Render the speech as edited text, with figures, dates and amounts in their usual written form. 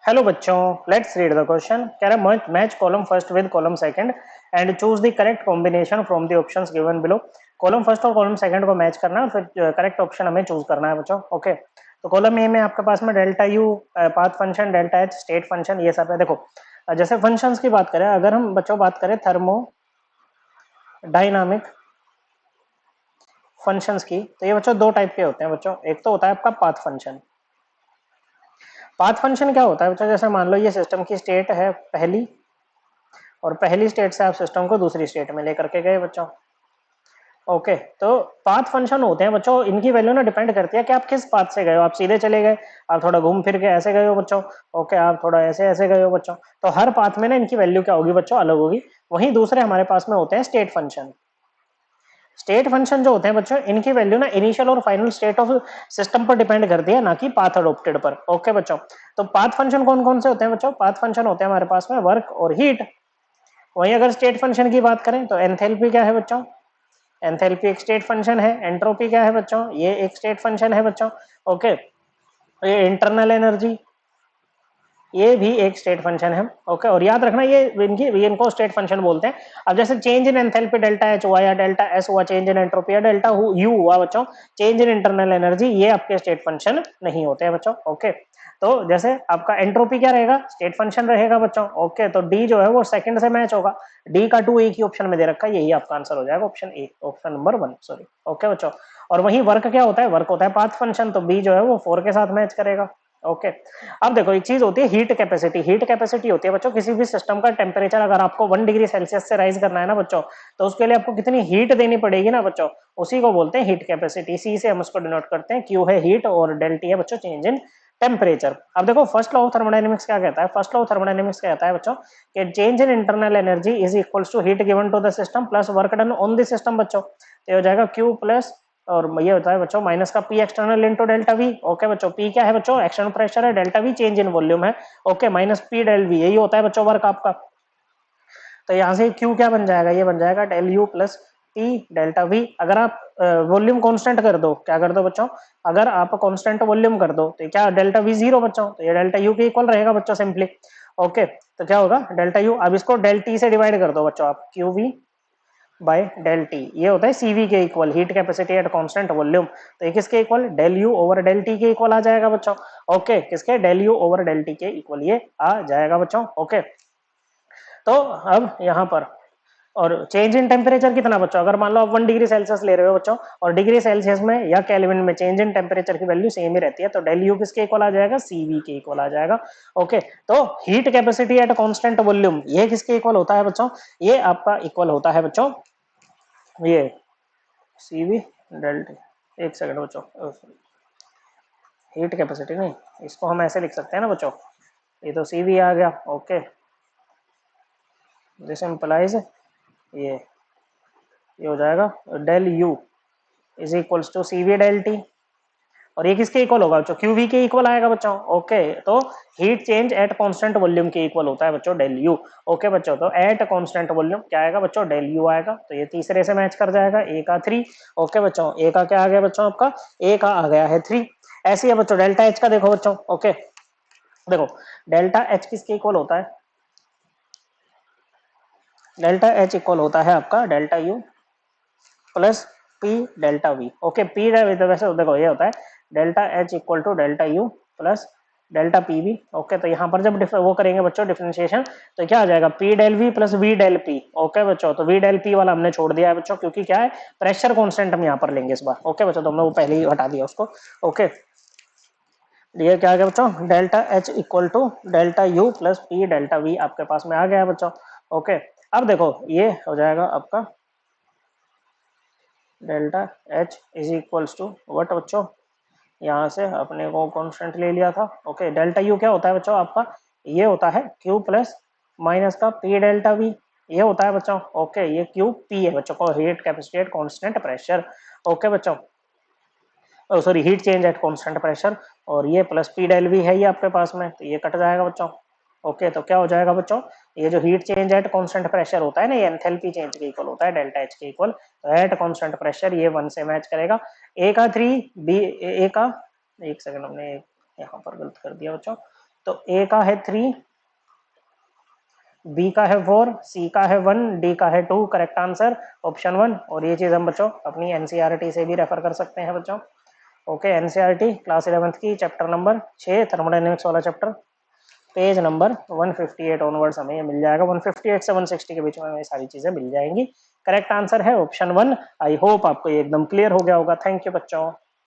Hello बच्चों, let's read the question. कह रहा है match column first with column second and choose the correct combination from the options given below. Column first और column second को match करना है, फिर करेक्ट ऑप्शन हमें चूज करना है बच्चों। ओके, तो कॉलम ए में आपके पास में delta U path function, delta H state function, ये सब है। देखो जैसे फंक्शंस की बात करें, अगर हम बच्चों बात करें थर्मो डायनामिक फंक्शंस की, तो ये बच्चों दो टाइप के होते हैं बच्चों। एक तो होता है आपका पाथ फंक्शन। पाथ फंक्शन क्या होता है बच्चों, जैसे मान लो ये सिस्टम की स्टेट है पहली, और पहली स्टेट से आप सिस्टम को दूसरी स्टेट में लेकर के गए बच्चों। ओके, तो पाथ फंक्शन होते हैं बच्चों, इनकी वैल्यू ना डिपेंड करती है कि आप किस पाथ से गए हो। आप सीधे चले गए, आप थोड़ा घूम फिर के ऐसे गए हो बच्चों। ओके, आप थोड़ा ऐसे ऐसे गए हो बच्चों। तो हर पाथ में ना इनकी वैल्यू क्या होगी बच्चों, अलग होगी। वहीं दूसरे हमारे पास में होते हैं स्टेट फंक्शन। स्टेट फंक्शन जो होते हैं बच्चों, इनकी वैल्यू ना इनिशियल और फाइनल स्टेट ऑफ सिस्टम पर डिपेंड करती है, ना कि पाथ अडोप्टेड पर। ओके बच्चों, तो पाथ फंक्शन कौन कौन से होते हैं बच्चों? पाथ फंक्शन होते हैं हमारे पास में वर्क और हीट। वहीं अगर स्टेट फंक्शन की बात करें तो एंथैल्पी क्या है बच्चों? एंथैल्पी एक स्टेट फंक्शन है। एंट्रोपी क्या है बच्चों? ये एक स्टेट फंक्शन है बच्चों। ओके, ये इंटरनल एनर्जी, ये भी एक स्टेट फंक्शन है। ओके, और याद रखना ये इनको स्टेट फंक्शन बोलते हैं। अब जैसे change in enthalpy delta H हुआ या डेल्टा एस हुआ, चेंज इन एंट्रोपी या डेल्टा यू हुआ बच्चों, चेंज इन इंटरनल एनर्जी, ये आपके स्टेट फंक्शन नहीं होते हैं बच्चों। ओके, तो जैसे आपका एंट्रोपी क्या रहेगा? स्टेट फंक्शन रहेगा बच्चों। ओके, तो डी जो है वो सेकंड से मैच होगा। डी का 2 एक ही ऑप्शन में दे रखा है, यही आपका आंसर हो जाएगा, option A, option number 1, sorry. Okay बच्चों, और वही वर्क क्या होता है? वर्क होता है पाथ फंक्शन, तो बी जो है वो 4 के साथ मैच करेगा। ओके, अब देखो एक चीज होती है हीट कैपेसिटी। हीट कैपेसिटी होती है बच्चों किसी भी सिस्टम का टेम्परेचर, अगर आपको 1 डिग्री सेल्सियस से राइज करना है ना बच्चों, तो उसके लिए आपको कितनी हीट देनी पड़ेगी ना बच्चों, उसी को बोलते हैं हीट कैपेसिटी। सी से हम उसको डिनोट करते हैं, क्यू है हीट और डेल टी है बच्चों चेंज इन टेम्परेचर। अब देखो फर्स्ट लॉ ऑफ थर्मोडायनेमिक्स क्या कहता है? फर्स्ट लॉ ऑफ थर्मोडायनेमिक्स कहता है बच्चों कि change in internal energy is equals to heat given to the system plus work done on the system बच्चों। तो ये हो जाएगा क्यू प्लस, और ये होता है बच्चों माइनस का P external into delta V. Okay बच्चों, पी क्या है बच्चों? एक्सटर्नल प्रेशर है, delta V change in volume है। Okay, minus P del V, यही होता है बच्चों वर्क आपका। तो यहाँ से क्यू क्या बन जाएगा? ये बन जाएगा del U plus T delta V. अगर आप वॉल्यूम कांस्टेंट कर दो, क्या कर दो बच्चों? अगर आप कांस्टेंट वॉल्यूम कर दो तो क्या डेल्टा वी जीरो बच्चों, तो ये डेल्टा यू के इक्वल रहेगा बच्चों सिंपली। ओके, तो क्या होगा डेल्टा यू, अब इसको डेल टी से डिवाइड कर दो बच्चों आप, Q V by del T, ये होता है सीवी के equal, heat capacity at constant volume. तो ये किसके equal? Del U over del T के इक्वल आ जाएगा बच्चों। ओके, किसके? Del U over del T के इक्वल ये आ जाएगा बच्चों। ओके, तो अब यहाँ पर और चेंज इन टेम्परेचर कितना बच्चों? अगर मान लो आप 1 डिग्री सेल्सियस ले रहे हो बच्चों, और डिग्री सेल्सियस में या केल्विन में चेंज इन टेम्परेचर की वैल्यू सेम ही रहती है, तो डेल यू किसके इक्वल आ जाएगा? सीवी के इक्वल आ जाएगा। ओके, तो heat capacity at constant volume ये किसके इक्वल होता है बच्चों? ये आपका इक्वल होता है बच्चों ये सीवी डेल्टा, एक सेकंड बच्चों, हीट कैपेसिटी नहीं, इसको हम ऐसे लिख सकते हैं ना बच्चों, ये तो सीवी आ गया। ओके, दिस इंप्लाइज ये हो जाएगा del U is equals to CV del T, और ये किसके इक्वल होगा बच्चों? क्यूवी के इक्वल आएगा बच्चों। ओके, तो heat change at constant volume के इक्वल होता है बच्चों डेल यू। ओके बच्चों, तो एट कांस्टेंट वॉल्यूम क्या आएगा बच्चों? डेल यू आएगा। तो ये तीसरे से मैच कर जाएगा, ए का 3। ओके बच्चों, ए का क्या आ गया बच्चों? आपका ए का आ गया है 3। ऐसे ही है बच्चों डेल्टा एच का, देखो बच्चों। ओके, देखो डेल्टा एच किसके इक्वल होता है? डेल्टा एच इक्वल होता है आपका delta U plus P delta V. Okay, P वैसे देखो ये होता है delta H equal to delta U plus delta P V. Okay, तो यहाँ पर जब वो करेंगे बच्चों डिफरेंशिएशन, तो क्या आ जाएगा? P del V plus V del P. Okay बच्चों, तो वी डेल पी वाला हमने छोड़ दिया है बच्चों, क्योंकि क्या है प्रेशर कांस्टेंट हम यहाँ पर लेंगे इस बार। ओके बच्चों, तो हमने वो पहले ही हटा दिया उसको। ओके, ये क्या आ गया बच्चों? Delta H equal to delta U plus P delta V आपके पास में आ गया है बच्चों। ओके, अब देखो ये हो जाएगा आपका delta H is equals to what बच्चों, यहाँ से अपने को कांस्टेंट ले लिया था। ओके, डेल्टा यू क्या होता है बच्चों आपका? ये होता है क्यू प्लस माइनस का पी डेल्टा वी, ये होता है बच्चों। ओके, ये क्यू पी है बच्चों को, heat capacity at constant pressure. Okay बच्चों, sorry heat change at constant pressure, और ये प्लस पी डेल वी है ये आपके पास में, तो ये कट जाएगा बच्चों। ओके, तो क्या हो जाएगा बच्चों? ये जो heat change at constant pressure होता है ना, ये एंथैल्पी चेंज के इक्वल होता है, डेल्टा एच के इक्वल। तो एट कांस्टेंट प्रेशर ये 1 से मैच करेगा। ए का 3, बी ए का, एक सेकंड हमने यहाँ पर गलत कर दिया बच्चों। तो ए का है 3, बी का है 4, सी का है 1, डी का है 2। Correct answer option 1। और ये चीज़ हम बच्चों अपनी एनसीईआरटी से भी रेफर कर सकते हैं बच्चों। ओके, एनसीईआरटी क्लास 11th की चैप्टर नंबर 6 थर्मोडायनेमिक्स वाला चैप्टर, पेज नंबर 158 ऑनवर्ड्स हमें ये मिल जाएगा। 158 से 160 के बीच में हमें सारी चीज़ें मिल जाएंगी। करेक्ट आंसर है ऑप्शन 1। आई होप आपको ये एकदम क्लियर हो गया होगा। थैंक यू बच्चों।